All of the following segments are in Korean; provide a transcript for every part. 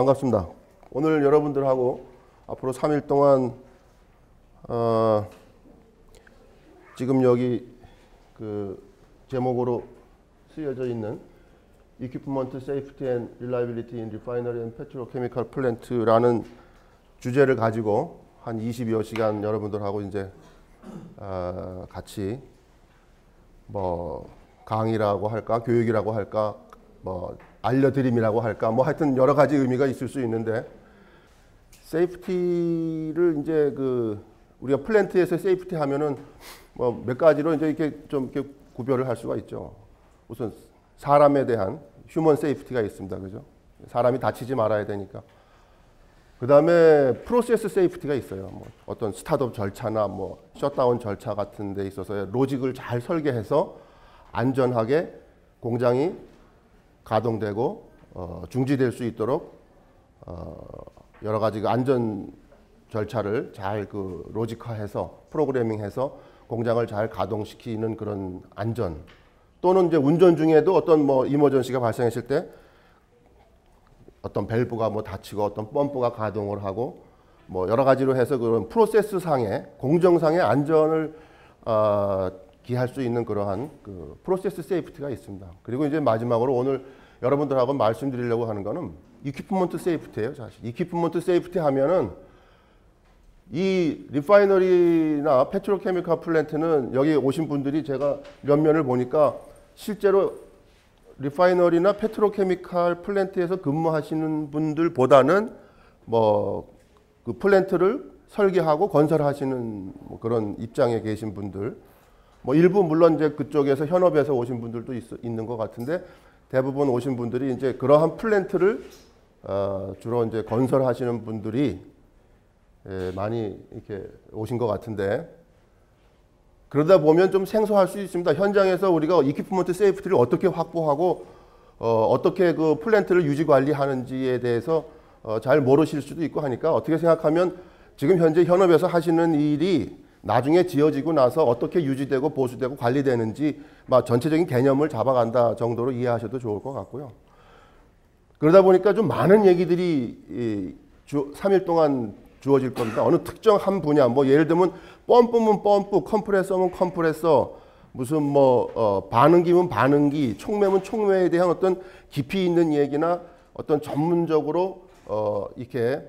반갑습니다. 오늘 여러분들하고 앞으로 3일 동안 지금 여기 그 제목으로 쓰여져 있는 Equipment Safety and Reliability in Refinery and Petrochemical Plant라는 주제를 가지고 한 20여 시간 여러분들하고 이제 같이 뭐 강의라고 할까, 교육이라고 할까, 뭐 알려드림이라고 할까, 뭐 하여튼 여러 가지 의미가 있을 수 있는데, 세이프티를 이제 그 우리가 플랜트에서 세이프티 하면은 뭐 몇 가지로 이제 이렇게 좀 이렇게 구별을 할 수가 있죠. 우선 사람에 대한 휴먼 세이프티가 있습니다, 그죠? 사람이 다치지 말아야 되니까. 그 다음에 프로세스 세이프티가 있어요. 뭐 어떤 스타트업 절차나 뭐 셧다운 절차 같은 데 있어서 로직을 잘 설계해서 안전하게 공장이 가동되고 중지될 수 있도록 여러 가지 그 안전 절차를 잘 그 로직화해서 프로그래밍해서 공장을 잘 가동시키는 그런 안전, 또는 이제 운전 중에도 어떤 뭐 이머전시가 발생했을 때 어떤 밸브가 뭐 닫히고 어떤 펌프가 가동을 하고 뭐 여러 가지로 해서 그런 프로세스 상의 공정상의 안전을 기할 수 있는 그러한 그 프로세스 세이프티가 있습니다. 그리고 이제 마지막으로 오늘 여러분들하고 말씀드리려고 하는 거는 이퀴프먼트 세이프티예요, 사실. 이퀴프먼트 세이프티 하면은 이 리파이너리나 페트로케미컬 플랜트는 여기 오신 분들이 제가 몇 면을 보니까 실제로 리파이너리나 페트로케미컬 플랜트에서 근무하시는 분들보다는 뭐 그 플랜트를 설계하고 건설하시는 뭐 그런 입장에 계신 분들, 뭐 일부 물론 이제 그쪽에서 현업에서 오신 분들도 있는 것 같은데, 대부분 오신 분들이 이제 그러한 플랜트를 주로 이제 건설하시는 분들이 많이 이렇게 오신 것 같은데, 그러다 보면 좀 생소할 수 있습니다. 현장에서 우리가 이퀴프먼트 세이프티를 어떻게 확보하고 어떻게 그 플랜트를 유지 관리하는지에 대해서 잘 모르실 수도 있고 하니까, 어떻게 생각하면 지금 현재 현업에서 하시는 일이 나중에 지어지고 나서 어떻게 유지되고 보수되고 관리되는지 막 전체적인 개념을 잡아간다 정도로 이해하셔도 좋을 것 같고요. 그러다 보니까 좀 많은 얘기들이 3일 동안 주어질 겁니다. 어느 특정 한 분야, 뭐 예를 들면 펌프면 펌프, 컴프레서면 컴프레서, 무슨 뭐 반응기면 반응기, 촉매면 촉매에 대한 어떤 깊이 있는 얘기나 어떤 전문적으로 이렇게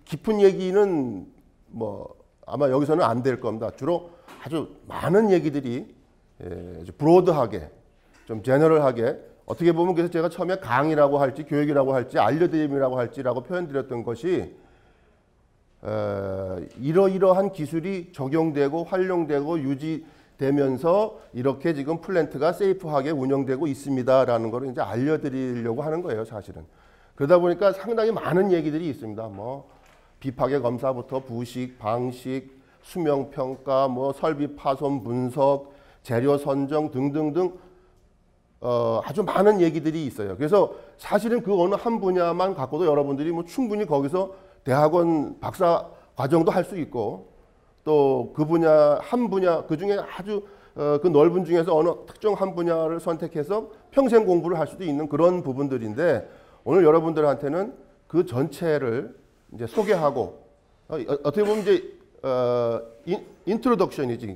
깊은 얘기는 뭐 아마 여기서는 안 될 겁니다. 주로 아주 많은 얘기들이 브로드하게, 좀 제너럴하게, 어떻게 보면 그래서 제가 처음에 강의라고 할지 교육이라고 할지 알려드림이라고 할지라고 표현드렸던 것이, 이러이러한 기술이 적용되고 활용되고 유지되면서 이렇게 지금 플랜트가 세이프하게 운영되고 있습니다라는 걸 이제 알려드리려고 하는 거예요, 사실은. 그러다 보니까 상당히 많은 얘기들이 있습니다. 뭐 비파괴 검사부터 부식, 방식, 수명 평가, 뭐 설비 파손 분석, 재료 선정 등등등 아주 많은 얘기들이 있어요. 그래서 사실은 그 어느 한 분야만 갖고도 여러분들이 뭐 충분히 거기서 대학원 박사 과정도 할 수 있고, 또 그 분야 한 분야 그 중에 아주 그 넓은 중에서 어느 특정 한 분야를 선택해서 평생 공부를 할 수도 있는 그런 부분들인데, 오늘 여러분들한테는 그 전체를 이제 소개하고, 어떻게 보면 이제 인트로덕션이지.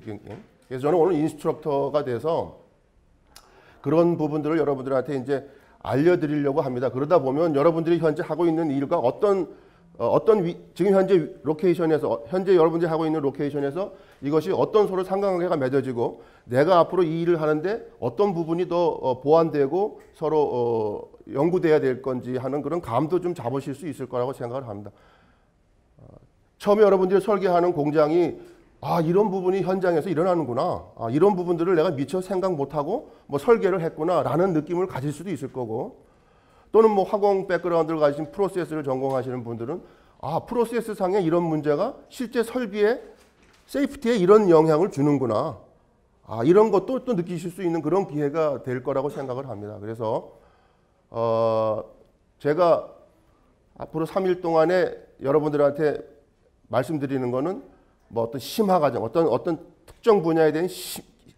그래서 저는 오늘 인스트럭터가 돼서 그런 부분들을 여러분들한테 이제 알려드리려고 합니다. 그러다 보면 여러분들이 현재 하고 있는 일과 지금 현재 로케이션에서, 현재 여러분들이 하고 있는 로케이션에서 이것이 어떤 서로 상관관계가 맺어지고, 내가 앞으로 이 일을 하는데 어떤 부분이 더 보완되고 서로 연구돼야 될 건지 하는 그런 감도 좀 잡으실 수 있을 거라고 생각을 합니다. 처음에 여러분들이 설계하는 공장이 이런 부분이 현장에서 일어나는구나, 이런 부분들을 내가 미처 생각 못하고 뭐 설계를 했구나 라는 느낌을 가질 수도 있을 거고, 또는 뭐 화공 백그라운드를 가지신 프로세스를 전공하시는 분들은 프로세스 상에 이런 문제가 실제 설비에 세이프티에 이런 영향을 주는구나, 이런 것도 또 느끼실 수 있는 그런 기회가 될 거라고 생각을 합니다. 그래서 제가 앞으로 3일 동안에 여러분들한테 말씀드리는 거는 뭐 어떤 심화 과정, 어떤 특정 분야에 대한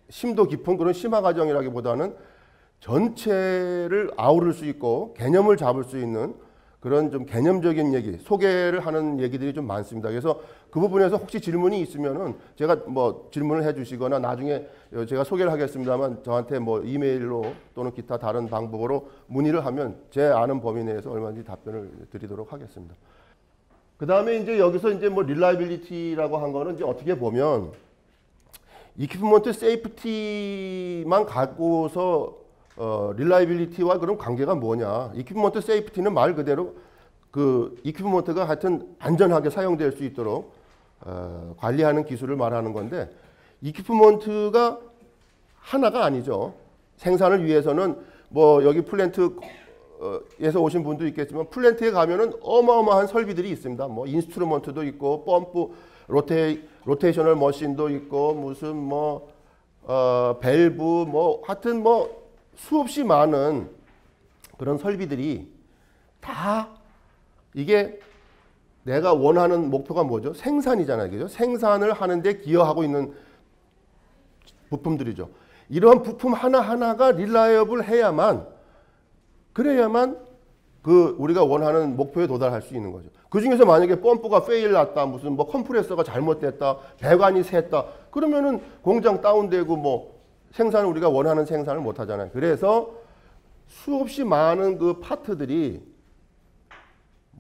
심도 깊은 그런 심화 과정이라기보다는 전체를 아우를 수 있고 개념을 잡을 수 있는 그런 좀 개념적인 얘기, 소개를 하는 얘기들이 좀 많습니다. 그래서 그 부분에서 혹시 질문이 있으면은 제가 뭐 질문을 해주시거나 나중에 제가 소개를 하겠습니다만 저한테 뭐 이메일로 또는 기타 다른 방법으로 문의를 하면 제 아는 범위 내에서 얼마든지 답변을 드리도록 하겠습니다. 그 다음에 이제 여기서 이제 뭐 릴라이빌리티라고 한 거는 이제 어떻게 보면 이퀴프먼트 세이프티만 갖고서 릴라이빌리티와 그런 관계가 뭐냐? 이퀴프먼트 세이프티는 말 그대로 그 이퀴프먼트가 하여튼 안전하게 사용될 수 있도록 관리하는 기술을 말하는 건데 이퀴프먼트가 하나가 아니죠. 생산을 위해서는 뭐 여기 플랜트에서 오신 분도 있겠지만 플랜트에 가면은 어마어마한 설비들이 있습니다. 뭐 인스트루먼트도 있고 펌프, 로테이셔널 머신도 있고 무슨 뭐 밸브 뭐 하여튼 뭐 수없이 많은 그런 설비들이 다 이게 내가 원하는 목표가 뭐죠? 생산이잖아요. 그죠? 생산을 하는데 기여하고 있는 부품들이죠. 이러한 부품 하나하나가 릴라이어블 해야만 그래야만 그 우리가 원하는 목표에 도달할 수 있는 거죠. 그 중에서 만약에 펌프가 페일 났다, 무슨 뭐 컴프레서가 잘못됐다, 배관이 샜다, 그러면은 공장 다운되고 뭐 생산을 우리가 원하는 생산을 못 하잖아요. 그래서 수없이 많은 그 파트들이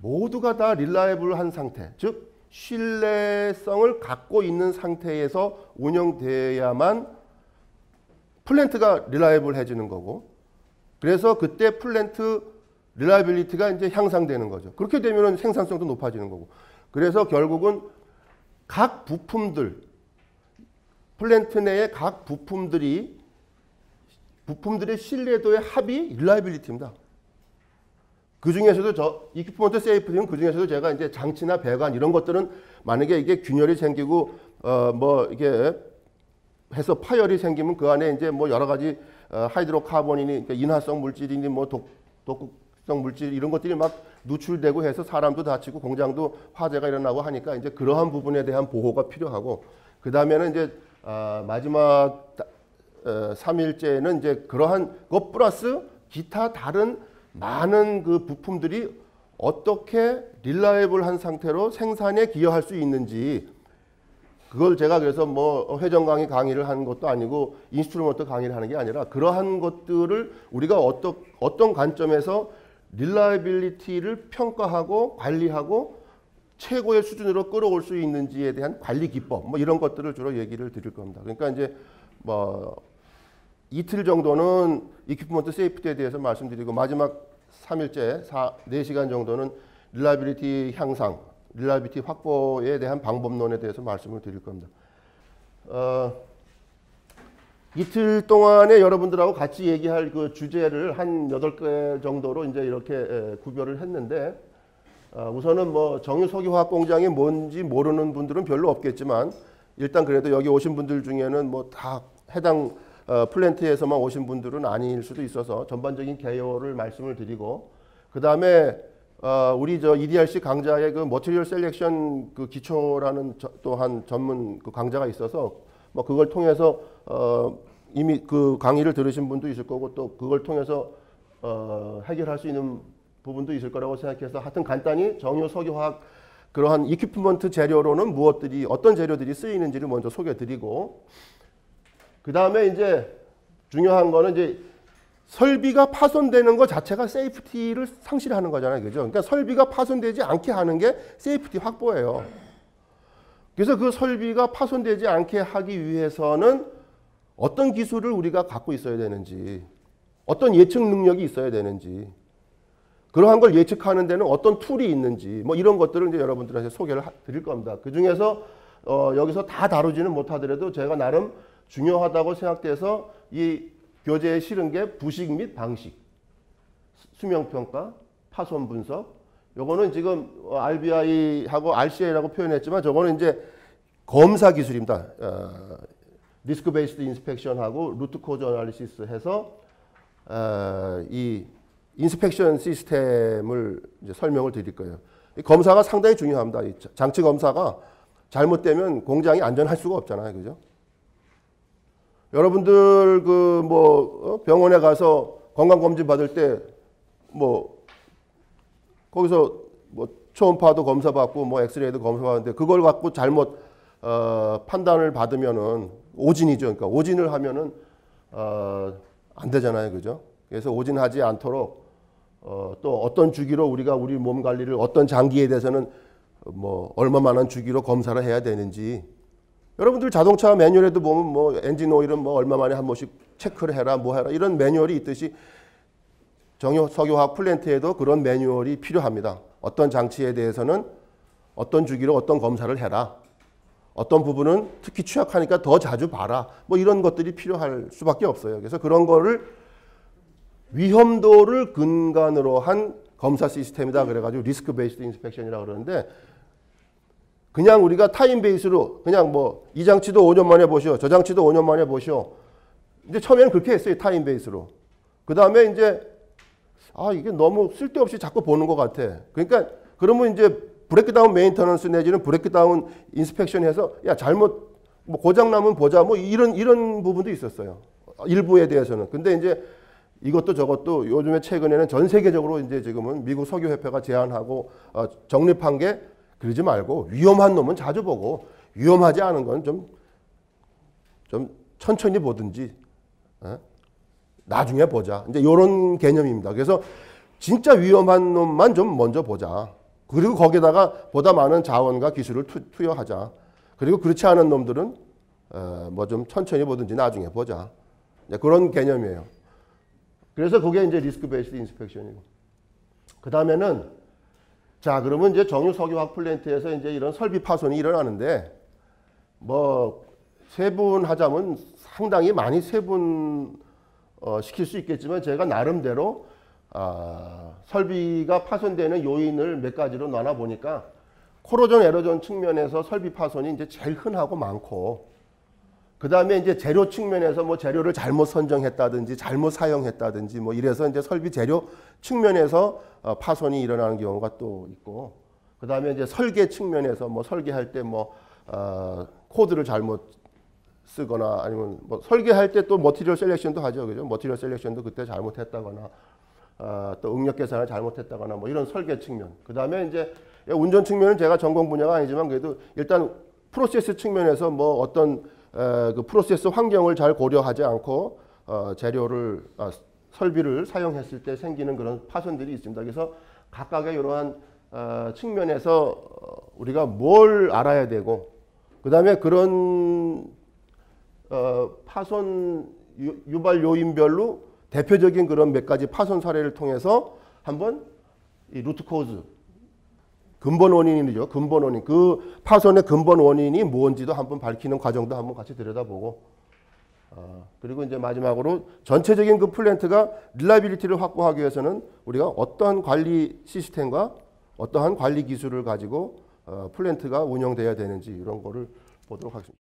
모두가 다 릴라이블한 상태, 즉 신뢰성을 갖고 있는 상태에서 운영돼야만 플랜트가 릴라이블해지는 거고, 그래서 그때 플랜트 릴라이빌리티가 이제 향상되는 거죠. 그렇게 되면 생산성도 높아지는 거고. 그래서 결국은 각 부품들, 플랜트 내의 각 부품들의 신뢰도의 합이 릴라이빌리티입니다. 그 중에서도 이퀴프먼트 세이프티는 그 중에서도 제가 이제 장치나 배관 이런 것들은 만약에 이게 균열이 생기고 뭐 이게 해서 파열이 생기면 그 안에 이제 뭐 여러 가지 하이드로카본이니 그러니까 인화성 물질이니 뭐 독극성 물질 이런 것들이 막 누출되고 해서 사람도 다치고 공장도 화재가 일어나고 하니까 이제 그러한 부분에 대한 보호가 필요하고, 그 다음에는 이제 마지막 3일째는 이제 그러한 것 플러스 기타 다른 많은 그 부품들이 어떻게 릴라이블한 상태로 생산에 기여할 수 있는지, 그걸 제가 그래서 뭐 회전 강의를 하는 것도 아니고 인스트루먼트 강의를 하는 게 아니라 그러한 것들을 우리가 어떤 관점에서 릴라이빌리티를 평가하고 관리하고 최고의 수준으로 끌어올 수 있는지에 대한 관리 기법 뭐 이런 것들을 주로 얘기를 드릴 겁니다. 그러니까 이제 뭐 이틀 정도는 이퀴프먼트 세이프티에 대해서 말씀드리고 마지막 3일째 4시간 정도는 릴라이빌리티 향상, 릴라이빌리티 확보에 대한 방법론에 대해서 말씀을 드릴 겁니다. 이틀 동안에 여러분들하고 같이 얘기할 그 주제를 한 8개 정도로 이제 이렇게 구별을 했는데, 우선은 뭐 정유 석유화학 공장이 뭔지 모르는 분들은 별로 없겠지만 일단 그래도 여기 오신 분들 중에는 뭐 다 해당 플랜트에서만 오신 분들은 아닐 수도 있어서 전반적인 개요를 말씀을 드리고, 그 다음에 우리 저 EDRC 강좌의 그 머티리얼 셀렉션 그 기초라는 또한 전문 그 강좌가 있어서 뭐 그걸 통해서 이미 그 강의를 들으신 분도 있을 거고 또 그걸 통해서 해결할 수 있는 부분도 있을 거라고 생각해서 하여튼 간단히 정유 석유화학 그러한 이퀴프먼트 재료로는 어떤 재료들이 쓰이는지를 먼저 소개해 드리고, 그 다음에 이제 중요한 거는 이제 설비가 파손되는 것 자체가 세이프티를 상실하는 거잖아요. 그죠? 그러니까 설비가 파손되지 않게 하는 게 세이프티 확보예요. 그래서 그 설비가 파손되지 않게 하기 위해서는 어떤 기술을 우리가 갖고 있어야 되는지, 어떤 예측 능력이 있어야 되는지, 그러한 걸 예측하는 데는 어떤 툴이 있는지, 뭐 이런 것들을 이제 여러분들한테 소개를 드릴 겁니다. 그 중에서 여기서 다 다루지는 못하더라도 제가 나름 중요하다고 생각돼서 이 교재에 실은 게 부식 및 방식, 수명평가, 파손 분석. 요거는 지금 RBI하고 RCA라고 표현했지만 저거는 이제 검사 기술입니다. 리스크 베이스드 인스펙션하고 루트 코즈 어널리시스 해서 이 인스펙션 시스템을 이제 설명을 드릴 거예요. 이 검사가 상당히 중요합니다. 이 장치 검사가 잘못되면 공장이 안전할 수가 없잖아요. 그죠? 여러분들 그 뭐 병원에 가서 건강검진 받을 때 뭐 거기서 뭐 초음파도 검사 받고 뭐 엑스레이도 검사 받는데 그걸 갖고 잘못 판단을 받으면은 오진이죠. 그러니까 오진을 하면은 안 되잖아요, 그죠? 그래서 오진하지 않도록 또 어떤 주기로 우리가 우리 몸 관리를 어떤 장기에 대해서는 뭐 얼마만한 주기로 검사를 해야 되는지 여러분들 자동차 매뉴얼에도 보면 뭐 엔진 오일은 뭐 얼마 만에 한 번씩 체크를 해라 뭐 해라 이런 매뉴얼이 있듯이 정유석유화학 플랜트에도 그런 매뉴얼이 필요합니다. 어떤 장치에 대해서는 어떤 주기로 어떤 검사를 해라. 어떤 부분은 특히 취약하니까 더 자주 봐라. 뭐 이런 것들이 필요할 수밖에 없어요. 그래서 그런 거를 위험도를 근간으로 한 검사 시스템이다 그래가지고 리스크 베이스드 인스펙션이라고 그러는데 그냥 우리가 타임 베이스로 그냥 뭐 이 장치도 5년 만에 보시오. 저 장치도 5년 만에 보시오. 이제 처음에는 그렇게 했어요. 타임 베이스로. 그 다음에 이제 이게 너무 쓸데없이 자꾸 보는 것 같아. 그러니까 그러면 이제 브레이크다운 메인터넌스 내지는 브레이크다운 인스펙션 해서 야 잘못 뭐 고장 나면 보자 뭐 이런 부분도 있었어요. 일부에 대해서는. 근데 이제 이것도 저것도 요즘에 최근에는 전 세계적으로 이제 지금은 미국 석유협회가 제안하고 정립한 게 그러지 말고 위험한 놈은 자주 보고 위험하지 않은 건 좀 천천히 보든지 나중에 보자. 이제 이런 개념입니다. 그래서 진짜 위험한 놈만 좀 먼저 보자. 그리고 거기다가 보다 많은 자원과 기술을 투여하자. 그리고 그렇지 않은 놈들은 뭐 좀 천천히 보든지 나중에 보자. 그런 개념이에요. 그래서 그게 이제 리스크 베이스드 인스펙션이고. 그 다음에는 자 그러면 이제 정유석유화학 플랜트에서 이제 이런 설비 파손이 일어나는데 뭐 세분하자면 상당히 많이 세분 시킬 수 있겠지만 제가 나름대로 설비가 파손되는 요인을 몇 가지로 나눠 보니까 코로전 에로전 측면에서 설비 파손이 이제 제일 흔하고 많고 그 다음에 이제 재료 측면에서 뭐 재료를 잘못 선정했다든지 잘못 사용했다든지 뭐 이래서 이제 설비 재료 측면에서 파손이 일어나는 경우가 또 있고 그 다음에 이제 설계 측면에서 뭐 설계할 때 뭐 코드를 잘못 쓰거나 아니면 뭐 설계할 때 또 머티리얼 셀렉션도 하죠, 그죠? 머티리얼 셀렉션도 그때 잘못했다거나 또 응력 계산을 잘못했다거나 뭐 이런 설계 측면. 그 다음에 이제 운전 측면은 제가 전공 분야가 아니지만 그래도 일단 프로세스 측면에서 뭐 어떤 그 프로세스 환경을 잘 고려하지 않고 재료를 설비를 사용했을 때 생기는 그런 파손들이 있습니다. 그래서 각각의 이러한 측면에서 우리가 뭘 알아야 되고 그 다음에 그런 파손 유발 요인별로 대표적인 그런 몇 가지 파손 사례를 통해서 한번 이 루트 코즈 근본 원인이죠. 근본 원인. 그 파손의 근본 원인이 뭔지도 한번 밝히는 과정도 한번 같이 들여다보고 그리고 이제 마지막으로 전체적인 그 플랜트가 릴라빌리티를 확보하기 위해서는 우리가 어떠한 관리 시스템과 어떠한 관리 기술을 가지고 플랜트가 운영돼야 되는지 이런 거를 보도록 하겠습니다.